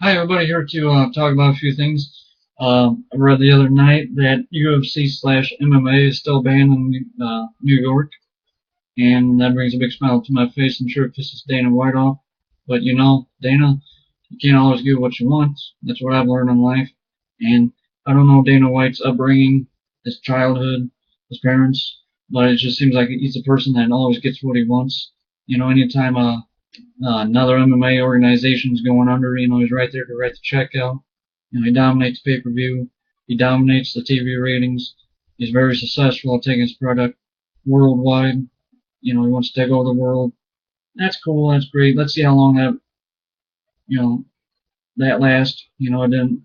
Hi, everybody. Here to talk about a few things. I read the other night that UFC/MMA is still banned in New York, and that brings a big smile to my face. I'm sure it pisses Dana White off, but Dana, you can't always get what you want. That's what I've learned in life, and I don't know Dana White's upbringing, his childhood, his parents, but it just seems like he's a person that always gets what he wants. Anytime another MMA organization's going under. He's right there to write the check out. He dominates pay-per-view. He dominates the TV ratings. He's very successful at taking his product worldwide. He wants to take over the world. That's cool. That's great. Let's see how long you know, that lasts. It didn't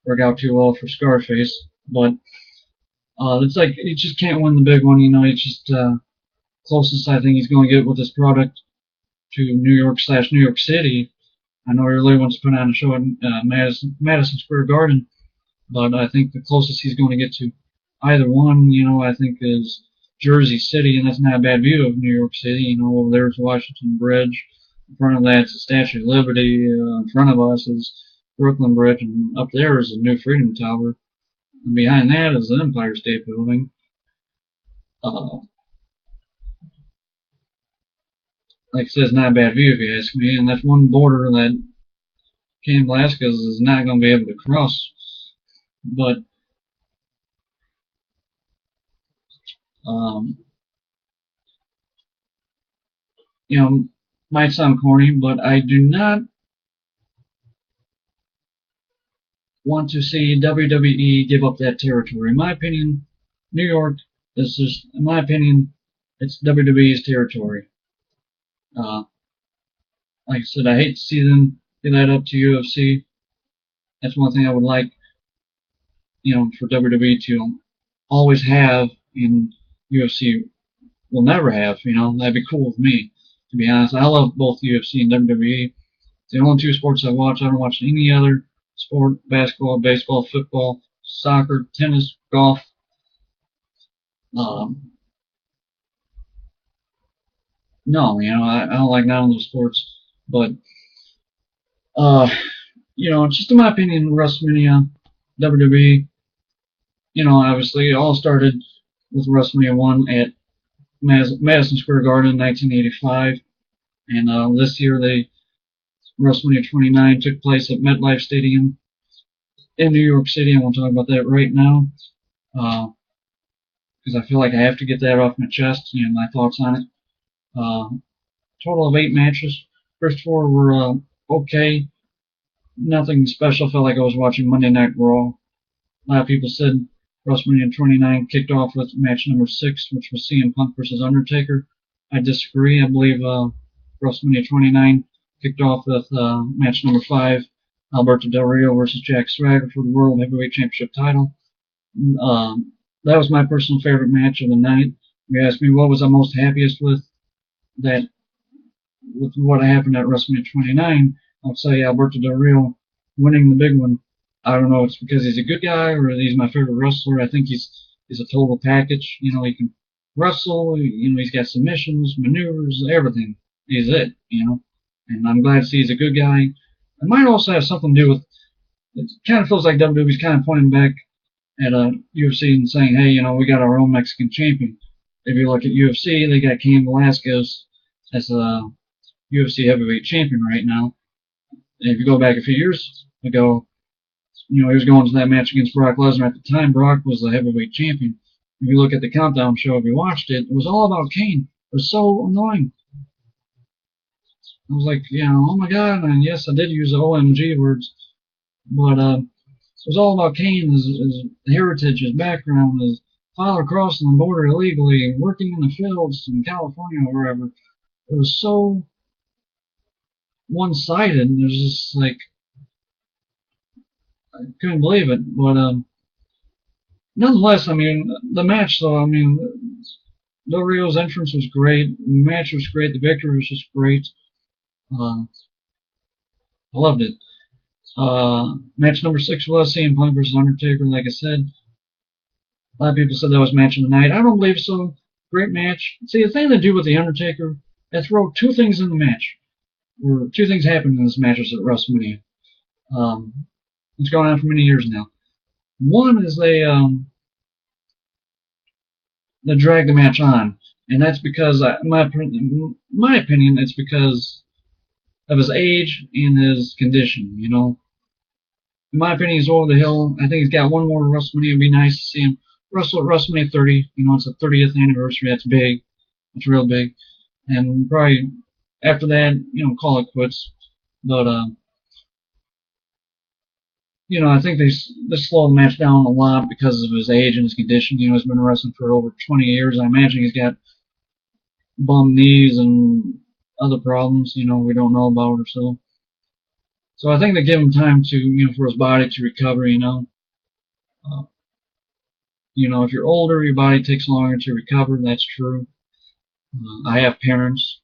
work out too well for Scarface, but it's like he just can't win the big one. He's just closest I think he's going to get with this product to New York/New York City. I know he really wants to put on a show at Madison Square Garden, but I think the closest he's going to get to either one, I think is Jersey City, and that's not a bad view of New York City. Over there's Washington Bridge. In front of that's the Statue of Liberty. In front of us is Brooklyn Bridge, and up there is the New Freedom Tower. And behind that is the Empire State Building. Uh, like I said, it's not a bad view if you ask me, and that's one border that Cain Velasquez is not going to be able to cross. But um, you know, might sound corny, but I do not want to see WWE give up that territory. In my opinion, New York is just, in my opinion, it's WWE's territory. Uh, like I said, I hate to see them give that up to UFC. That's one thing I would like, for WWE to always have in UFC will never have. That'd be cool with me. To be honest, I love both UFC and WWE. It's the only two sports I watch. I don't watch any other sport: basketball, baseball, football, soccer, tennis, golf. Um, no, I don't like none of those sports. But uh, just in my opinion, WrestleMania, WWE. Obviously, it all started with WrestleMania 1 at Madison Square Garden in 1985, and this year WrestleMania 29 took place at MetLife Stadium in New York City. I won't talk about that right now because I feel like I have to get that off my chest. My thoughts on it. Uh, Total of 8 matches. First four were okay. Nothing special. Felt like I was watching Monday Night Raw. A lot of people said WrestleMania 29 kicked off with match number 6, which was CM Punk versus Undertaker. I disagree. I believe WrestleMania 29 kicked off with match number 5, Alberto Del Rio versus Jack Swagger for the World Heavyweight Championship title. That was my personal favorite match of the night. If you ask me what was I most happiest that with what happened at WrestleMania 29, I'll say Alberto Del Rio winning the big one. I don't know if it's because he's a good guy or he's my favorite wrestler. I think he's a total package. He can wrestle. He's got submissions, maneuvers, everything. He's it. And I'm glad to see he's a good guy. It might also have something to do with. It kind of feels like WWE's kind of pointing back at UFC and saying, hey, we got our own Mexican champion. If you look at UFC, they got Cain Velasquez as a UFC heavyweight champion right now. And if you go back a few years ago, he was going to that match against Brock Lesnar. At the time, Brock was the heavyweight champion. If you look at the Countdown show, if you watched it, it was all about Cain. It was so annoying. I was like, oh my God, and yes, I did use the OMG words, but it was all about Cain, his heritage, his background, his father crossing the border illegally, working in the fields in California or wherever. It was so one-sided, and it was just like, I couldn't believe it. But nonetheless, the match, though, Del Rio's entrance was great. The match was great. The victory was just great. I loved it. Match number 6 was CM Punk versus Undertaker. Like I said, a lot of people said that was match of the night. I don't believe so. Great match. See, the thing they do with the Undertaker, they throw two things in the match. Or two things happened in this match at WrestleMania. It's going on for many years now. One is they drag the match on, and that's because, in my opinion, it's because of his age and his condition. You know, in my opinion, he's over the hill. I think he's got one more WrestleMania. It'd be nice to see him wrestle at WrestleMania 30. You know, it's the 30th anniversary. That's big. It's real big. And probably after that, you know, call it quits. But you know, I think they slowed the match down a lot because of his age and his condition. You know, he's been wrestling for over 20 years. I imagine he's got bum knees and other problems, you know, we don't know about or so. So I think they give him time to, you know, for his body to recover, you know. Uh, you know, if you're older, your body takes longer to recover. That's true. I have parents.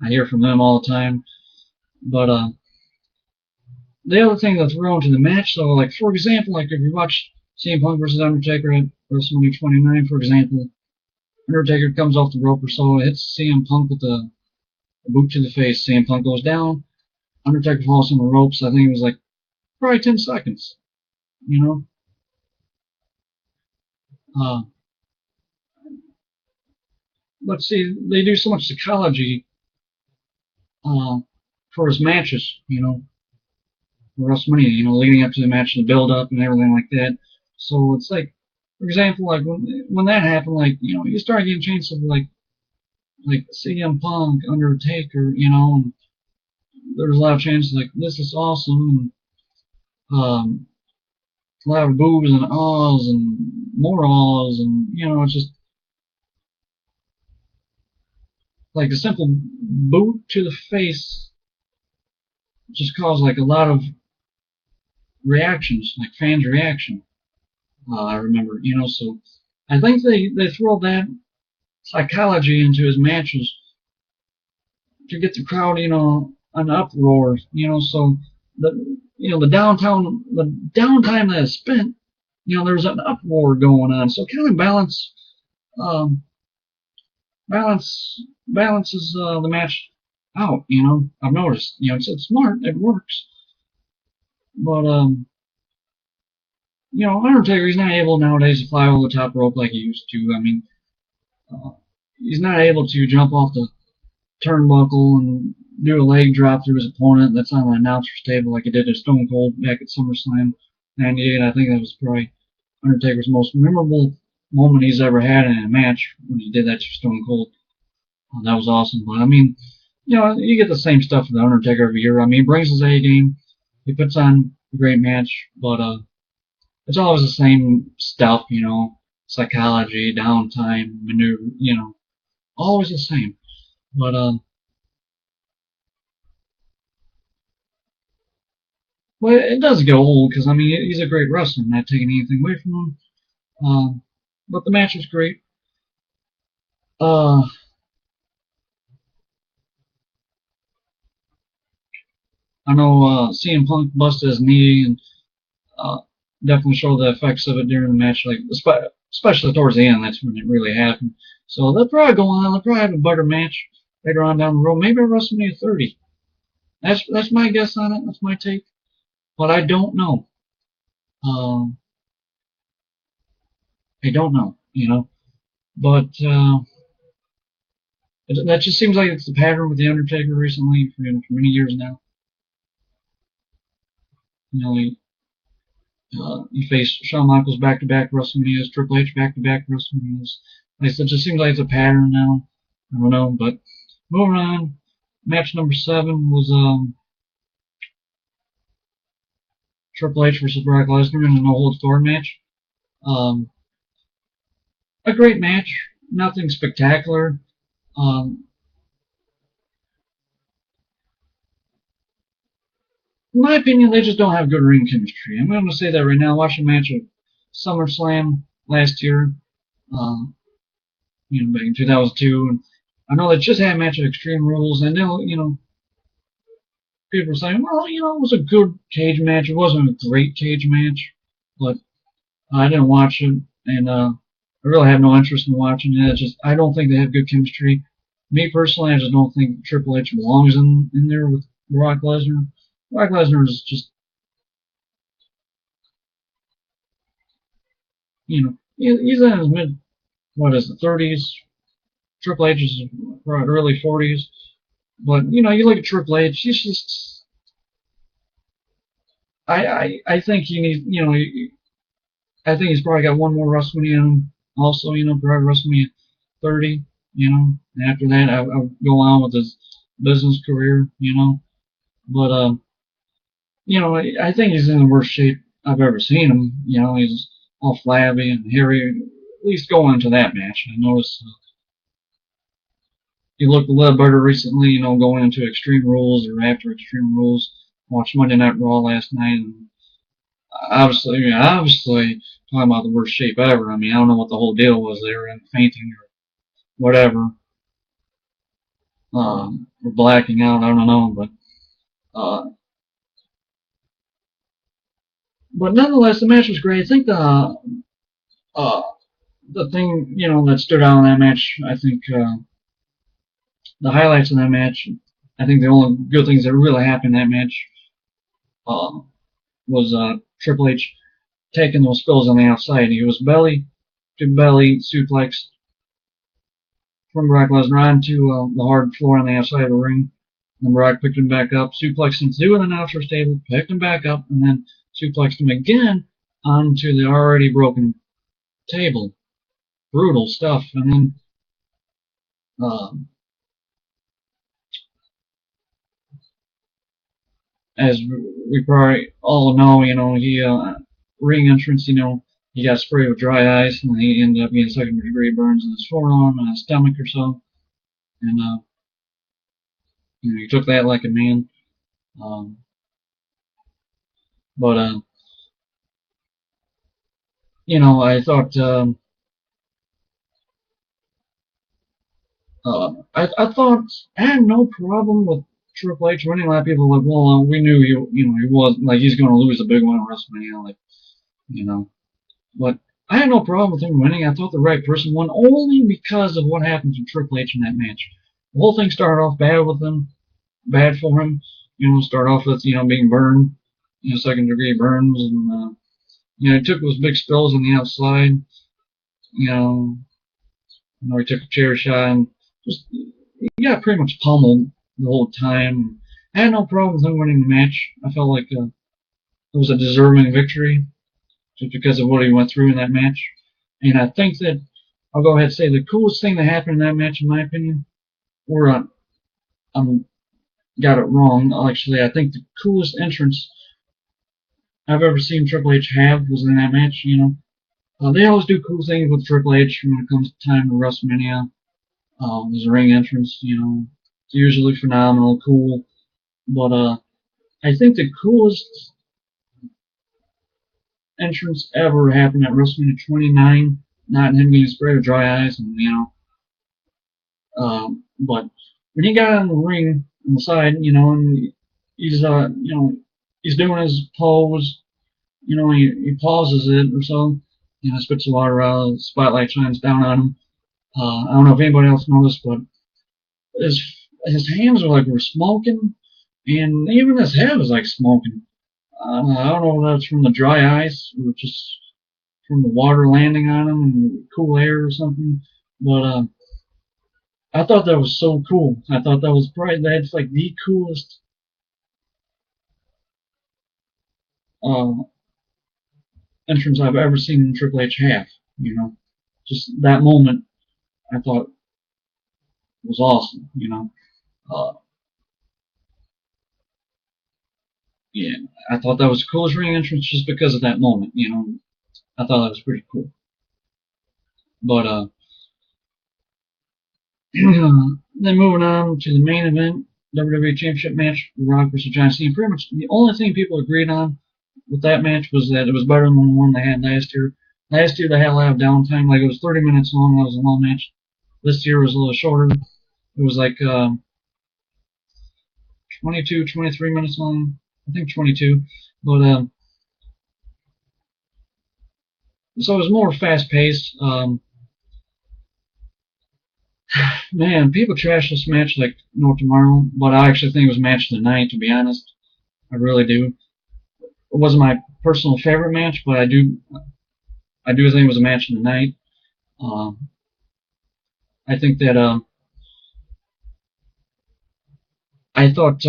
I hear from them all the time. But the other thing that's thrown to the match, though, like, for example, like if you watch CM Punk versus Undertaker at WrestleMania 29, for example, Undertaker comes off the rope or so, hits CM Punk with a boot to the face. CM Punk goes down. Undertaker falls on the ropes. I think it was like probably 10 seconds. You know, uh, but see, they do so much psychology uh, for his matches. You know, for WrestleMania. You know, leading up to the match, the build up and everything like that. So it's like, for example, like when that happened, like you know, you start getting chances of like CM Punk, Undertaker. You know, and there's a lot of chances like this is awesome. And, a lot of boos and ahs and more ahs, and you know, it's just like a simple boot to the face just caused like a lot of reactions, like fans' reaction. I remember, you know, so I think they throw that psychology into his matches to get the crowd, you know, an uproar, you know, so the downtime that is spent, you know, there's an uproar going on, so kind of um, balances the match out, you know. I've noticed, you know, it's smart, it works, but you know, Undertaker, he's not able nowadays to fly over the top rope like he used to. I mean, uh, he's not able to jump off the turnbuckle and do a leg drop through his opponent that's on the announcer's table like he did to Stone Cold back at SummerSlam '98. I think that was probably Undertaker's most memorable moment he's ever had in a match when he did that to Stone Cold. That was awesome. But I mean, you know, you get the same stuff with the Undertaker every year. I mean, he brings his A game. He puts on a great match, but it's always the same stuff, you know, psychology, downtime, maneuver, you know, always the same. But well, it does get old because I mean he's a great wrestler, not taking anything away from him. But the match was great. Uh, I know CM Punk busted his knee and uh, definitely showed the effects of it during the match, like especially towards the end. That's when it really happened. So they'll probably go on. They'll probably have a better match later on down the road. Maybe at WrestleMania 30. That's my guess on it. That's my take. But I don't know. Um, I don't know. You know. But that just seems like it's the pattern with the Undertaker recently for many years now. You know, he faced Shawn Michaels back-to-back WrestleManias, Triple H back-to-back WrestleManias. Like I said, it just seems like it's a pattern now. I don't know, but moving on. Match number 7 was Triple H versus Brock Lesnar in a no-holds-barred match. Um, a great match, nothing spectacular. Um, in my opinion, they just don't have good ring chemistry. I'm going to say that right now. Watching a match at SummerSlam last year, you know, back in 2002, and I know they just had a match at Extreme Rules, and then, you know, people were saying, well, you know, it was a good cage match. It wasn't a great cage match, but I didn't watch it, and I really have no interest in watching it. It's just I don't think they have good chemistry. Me personally, I just don't think Triple H belongs in there with Brock Lesnar. Brock Lesnar is just He's in his mid, what is it, 30s. Triple H is early 40s. But, you look at Triple H, he's just, I think he needs, I think he's probably got one more WrestleMania in him. Also, probably WrestleMania 30, and after that, I'll go on with his business career, But, I think he's in the worst shape I've ever seen him. He's all flabby and hairy, at least going into that match. I noticed he looked a little better recently, going into Extreme Rules or after Extreme Rules. Watched Monday Night Raw last night, and obviously, talking about the worst shape ever. I mean, I don't know what the whole deal was there, and fainting or whatever, or blacking out. I don't know, uh, but nonetheless, the match was great. I think uh, the thing that stood out in that match, I think the highlights of that match. I think the only good things that really happened in that match uh, was Triple H taking those spills on the outside. He was belly to belly suplex from Brock Lesnar onto the hard floor on the outside of the ring. Then Brock picked him back up, suplexed him through an announcer's table, picked him back up, and then suplexed him again onto the already broken table. Brutal stuff. And then um, as we probably all know, he ring entrance, he got sprayed with dry ice, and he ended up getting second-degree burns in his forearm and his stomach or so. And he took that like a man. Um, but I thought I thought I had no problem with Triple H winning. A lot of people were like, well, we knew he was like he's going to lose a big one at WrestleMania, like you know. But I had no problem with him winning. I thought the right person won only because of what happened to Triple H in that match. The whole thing started off bad with him, bad for him. Start off with being burned, second degree burns, and he took those big spills on the outside. He took a chair shot and just he got pretty much pummeled the whole time. I had no problem with him winning the match. I felt like it was a deserving victory just because of what he went through in that match. And I think that I'll go ahead and say the coolest thing that happened in that match, in my opinion, or I'm got it wrong. Actually, I think the coolest entrance I've ever seen Triple H have was in that match. They always do cool things with Triple H when it comes to time to WrestleMania. His ring entrance, it's usually phenomenal, cool. But I think the coolest entrance ever happened at WrestleMania 29. Not him getting sprayed with dry ice, and but when he got on the ring on the side, and he's he's doing his pose, he pauses it or so, spits the water out, the spotlight shines down on him. I don't know if anybody else noticed, but his hands were smoking, and even his head was like smoking. I don't know if that's from the dry ice or just from the water landing on him and cool air or something. But I thought that was so cool. I thought that was probably that's like the coolest uh, entrance I've ever seen in Triple H have. Just that moment I thought was awesome. Uh, yeah, I thought that was the coolest ring entrance just because of that moment. I thought that was pretty cool. But then moving on to the main event, WWE Championship match, Rock versus John Cena. Pretty much the only thing people agreed on with that match was that it was better than the one they had last year. Last year they had a lot of downtime, like it was 30 minutes long. That was a long match. This year was a little shorter. It was like 22, 23 minutes long. I think 22. But so it was more fast paced. Man, people trash this match like no tomorrow, but I actually think it was match of the night, to be honest. I really do. It wasn't my personal favorite match, but I do. I do think it was a match of the night. I think that I thought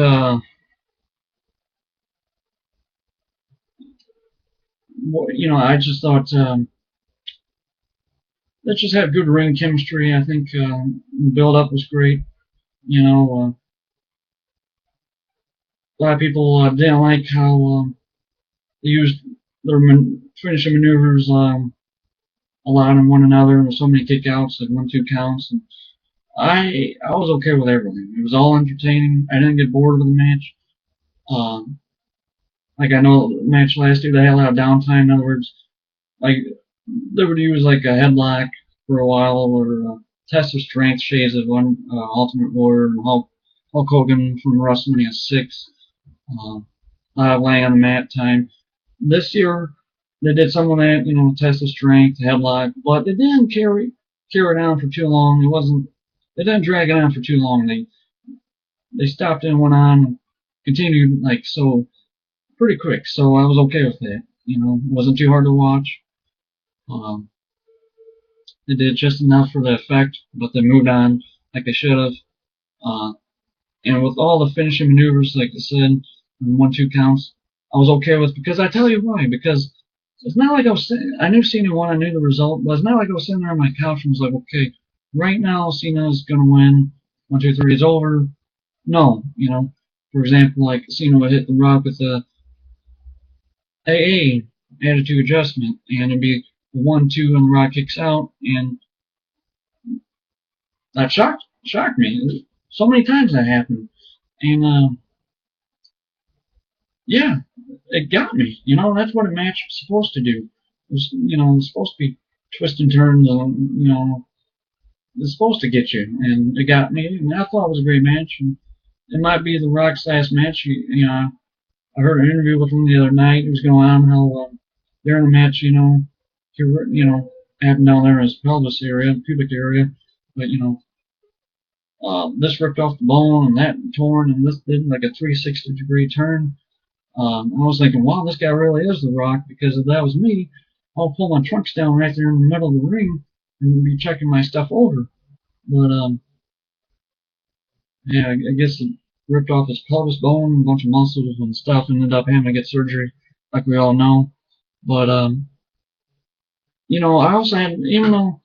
I just thought let's just have good ring chemistry. I think the build up was great. A lot of people didn't like how they used their finishing maneuvers a lot on one another with so many kickouts and 1-2 counts. And I was okay with everything. It was all entertaining. I didn't get bored with the match. Um, like I know the match last year, they had a lot of downtime. In other words, like they would use like a headlock for a while or test of strength shades of one Ultimate Warrior and Hulk Hogan from WrestleMania 6. Uh, a lot of laying on the mat time. This year they did some of that, test of strength, headlock, but they didn't carry it on for too long. They didn't drag it on for too long. They stopped and went on and continued like so pretty quick. So I was okay with that. It wasn't too hard to watch. Um, they did just enough for the effect, but they moved on like they should have. Uh, and with all the finishing maneuvers, like I said, 1-2 counts, I was okay with, because I tell you why. Because it's not like I knew Cena won, I knew the result, but it's not like I was sitting there on my couch and was like, okay, right now Cena's gonna win. 1, 2, 3 is over. No, for example, like Cena would hit The Rock with the AA attitude adjustment, and it'd be 1-2, and The Rock kicks out, and that shocked me. So many times that happened, and yeah, it got me. That's what a match is supposed to do. It's supposed to be twists and turns, and it's supposed to get you, and it got me. And I thought it was a great match, and it might be The Rock's last match. I heard an interview with him the other night. He was going on how during the match, happened down there in his pelvis area, pubic area, but this ripped off the bone and that torn, and this did like a 360-degree turn. I was thinking, wow, this guy really is The Rock, because if that was me, I'll pull my trunks down right there in the middle of the ring and be checking my stuff over. But yeah, I guess it ripped off his pelvis bone, a bunch of muscles and stuff, and ended up having to get surgery, like we all know. But I also had, even though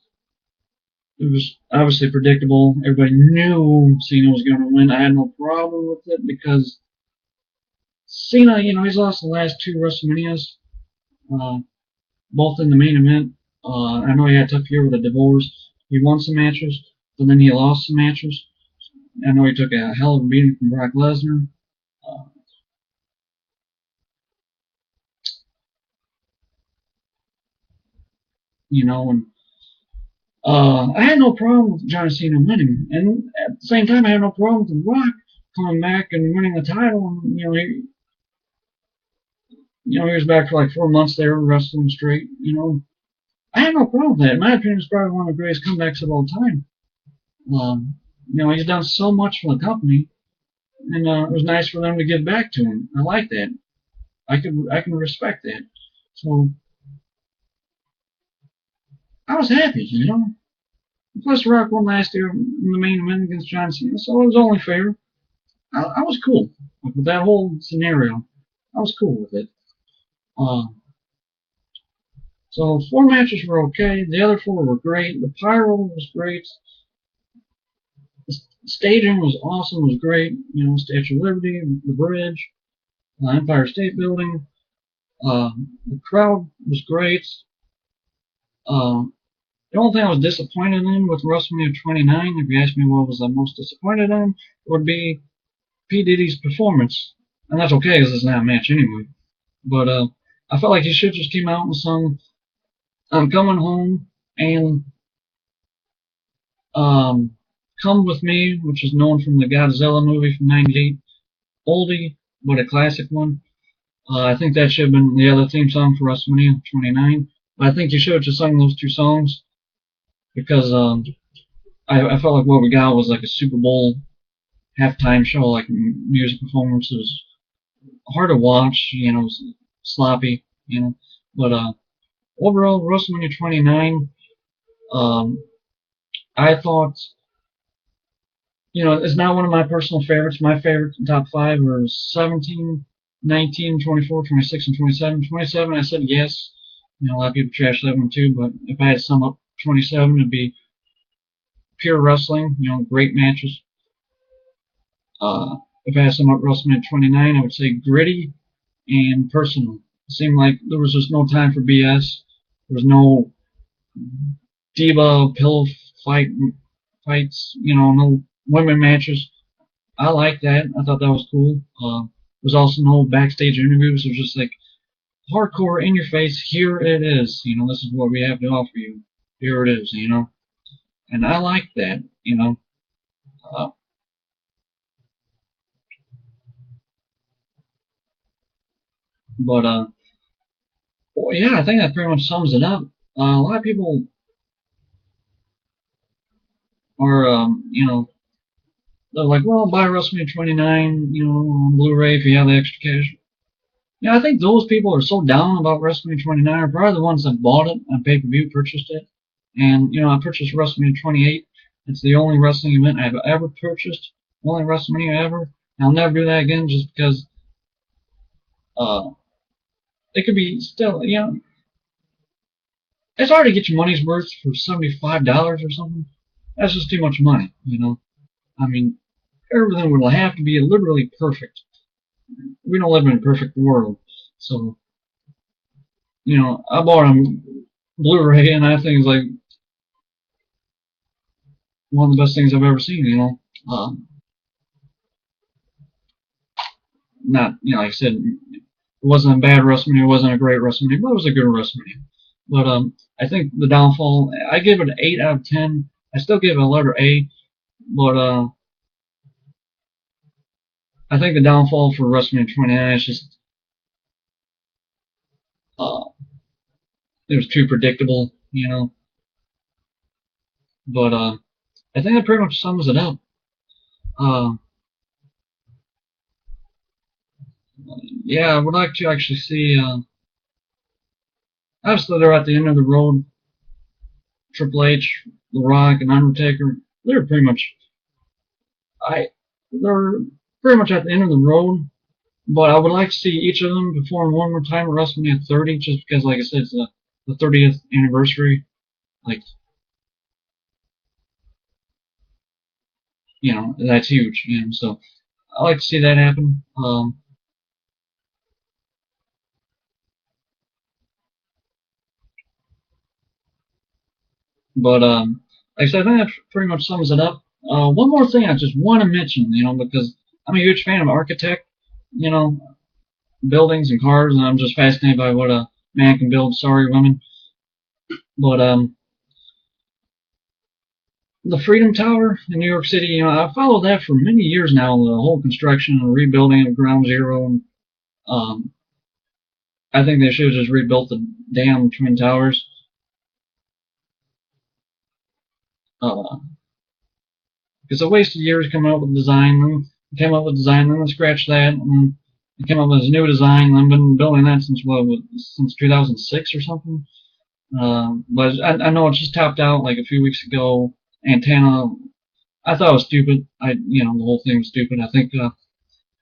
it was obviously predictable, everybody knew Cena was going to win. I had no problem with it, because Cena, he's lost the last 2 WrestleManias, both in the main event. I know he had a tough year with a divorce. He won some matches, but then he lost some matches. I know he took a hell of a beating from Brock Lesnar. Uh, and I had no problem with John Cena winning, and at the same time, I had no problem with The Rock coming back and winning the title. And he was back for like 4 months there, wrestling straight. I had no problem with that. In my opinion, it's probably one of the greatest comebacks of all time. He's done so much for the company, and it was nice for them to give back to him. I like that. I can respect that. So I was happy. Plus, Rock won last year in the main event against John Cena, so it was only fair. I was cool with that whole scenario. I was cool with it. Uh, so 4 matches were okay. The other 4 were great. The pyro was great. The staging was awesome. It was great. Statue of Liberty, the bridge, Empire State Building. The crowd was great. The only thing I was disappointed in with WrestleMania 29, if you ask me what was I most disappointed in, would be P. Diddy's performance. And that's okay, because it's not a match anyway. But I felt like he should just came out and sung I'm Coming Home and Come With Me, which is known from the Godzilla movie from 98. Oldie, but a classic one. I think that should have been the other theme song for WrestleMania 29. But I think you should have just sung those 2 songs, because I felt like what we got was like a Super Bowl halftime show, like music performances. Hard to watch, sloppy, but overall, WrestleMania 29, um, I thought, it's not one of my personal favorites. My favorite top five are 17, 19, 24, 26, and 27. 27, I said yes. A lot of people trash that one too, but if I had to sum up 27, it'd be pure wrestling, great matches. If I had to sum up WrestleMania 29, I would say gritty and personal. It seemed like there was just no time for BS. There was no diva pillow fights, no women matches. I liked that. I thought that was cool. There was also no backstage interviews. It was just like hardcore in your face. Here it is. This is what we have to offer you. Here it is. And I liked that. Uh, but well, yeah, I think that pretty much sums it up. A lot of people are, they're like, well, buy WrestleMania 29, on Blu-ray if you have the extra cash. Yeah, I think those people are so down about WrestleMania 29 are probably the ones that bought it on pay-per-view, purchased it. And, I purchased WrestleMania 28. It's the only wrestling event I've ever purchased. Only WrestleMania ever. I'll never do that again just because uh, it could be still, it's hard to get your money's worth for $75 or something. That's just too much money. I mean, everything would have to be literally perfect. We don't live in a perfect world. So, I bought on Blu-ray and I think it's like one of the best things I've ever seen. Not, like I said, it wasn't a bad WrestleMania, it wasn't a great WrestleMania, but it was a good WrestleMania. But I think the downfall, I give it an 8 out of 10. I still give it a letter A, but I think the downfall for WrestleMania 29 is just uh, it was too predictable. But I think that pretty much sums it up. Uh, yeah, I would like to actually see. Obviously, they're at the end of the road. Triple H, The Rock, and Undertaker. They're pretty much I. They're pretty much at the end of the road. But I would like to see each of them perform one more time at WrestleMania 30, just because, like I said, it's the 30th anniversary. Like, that's huge. So I like to see that happen. But like I said, I think that pretty much sums it up. One more thing I just want to mention, because I'm a huge fan of architect, you know, buildings and cars, and I'm just fascinated by what a man can build. Sorry, women. But the Freedom Tower in New York City, I followed that for many years now. The whole construction and rebuilding of Ground Zero, and um, I think they should have just rebuilt the damn Twin Towers. Uh, It's a waste of years coming up with design. And came up with design, then I scratched that, and I came up with this new design. I've been building that since 2006 or something. But I know it just topped out like a few weeks ago. Antenna, I thought it was stupid. The whole thing was stupid. I think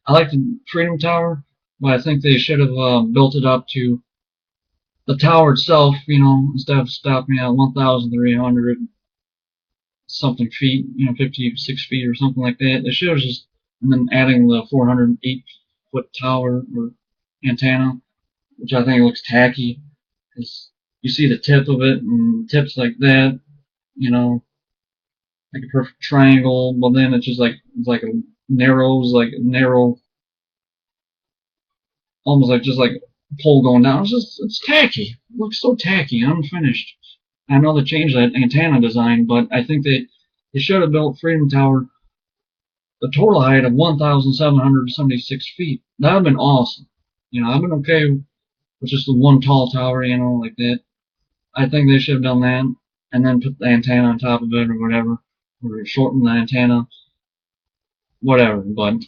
I like the Freedom Tower, but I think they should have built it up to the tower itself. Instead of stopping at 1,300 something feet, 56 feet or something like that. They should have just, and then adding the 408-foot tower or antenna, which I think looks tacky, because you see the tip of it, and the tip's like that, like a perfect triangle, but then it's like a narrow, almost like just like a pole going down. It's tacky. It looks so tacky, unfinished. I know they changed that antenna design, but I think they should have built Freedom Tower the total height of 1,776 feet. That would have been awesome. I've been okay with just the one tall tower, like that. I think they should have done that and then put the antenna on top of it or whatever, or shorten the antenna, whatever. But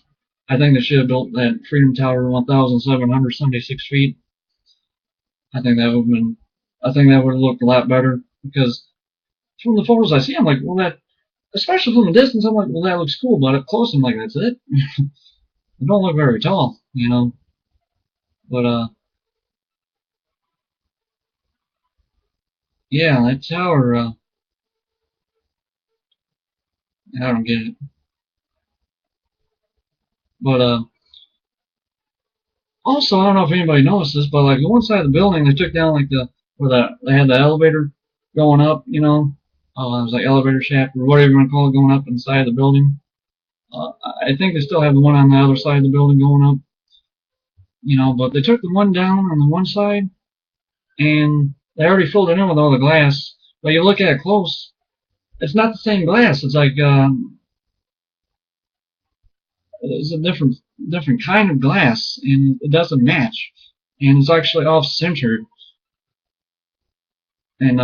I think they should have built that Freedom Tower 1,776 feet. I think that would have been I think that would have looked a lot better, because from the photos I see, I'm like, well, that, especially from a distance, I'm like, well, that looks cool, but up close, I'm like, that's it. It don't look very tall, you know. But yeah, that tower, I don't get it. But also, I don't know if anybody noticed this, but like the one side of the building, they took down like they had the elevator going up, you know. It was like elevator shaft or whatever you want to call it, going up inside the building. Uh, I think they still have the one on the other side of the building going up, you know. But they took the one down on the one side, and they already filled it in with all the glass. But you look at it close, it's not the same glass. It's like it's a different kind of glass, and it doesn't match, and it's actually off centered. And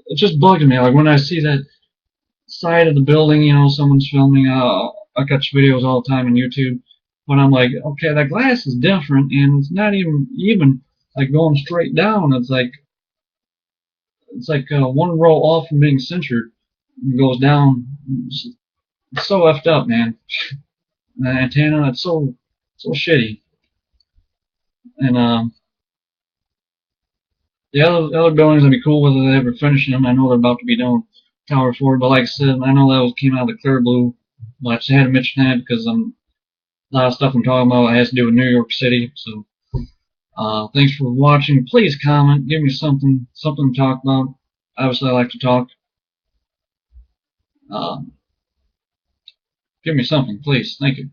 it just bugs me. Like when I see that side of the building, you know, someone's filming. I catch videos all the time on YouTube, but I'm like, okay, that glass is different, and it's not even like going straight down. It's like one row off from being centered. It goes down. It's so effed up, man. The antenna, it's so shitty. And the other buildings I'd be cool whether they ever finish them. I know they're about to be done Tower 4, but like I said, I know that came out of the clear blue, but I just had to mention that because a lot of stuff I'm talking about has to do with New York City. So thanks for watching. Please comment, give me something to talk about. Obviously, I like to talk. Uh, give me something, please. Thank you.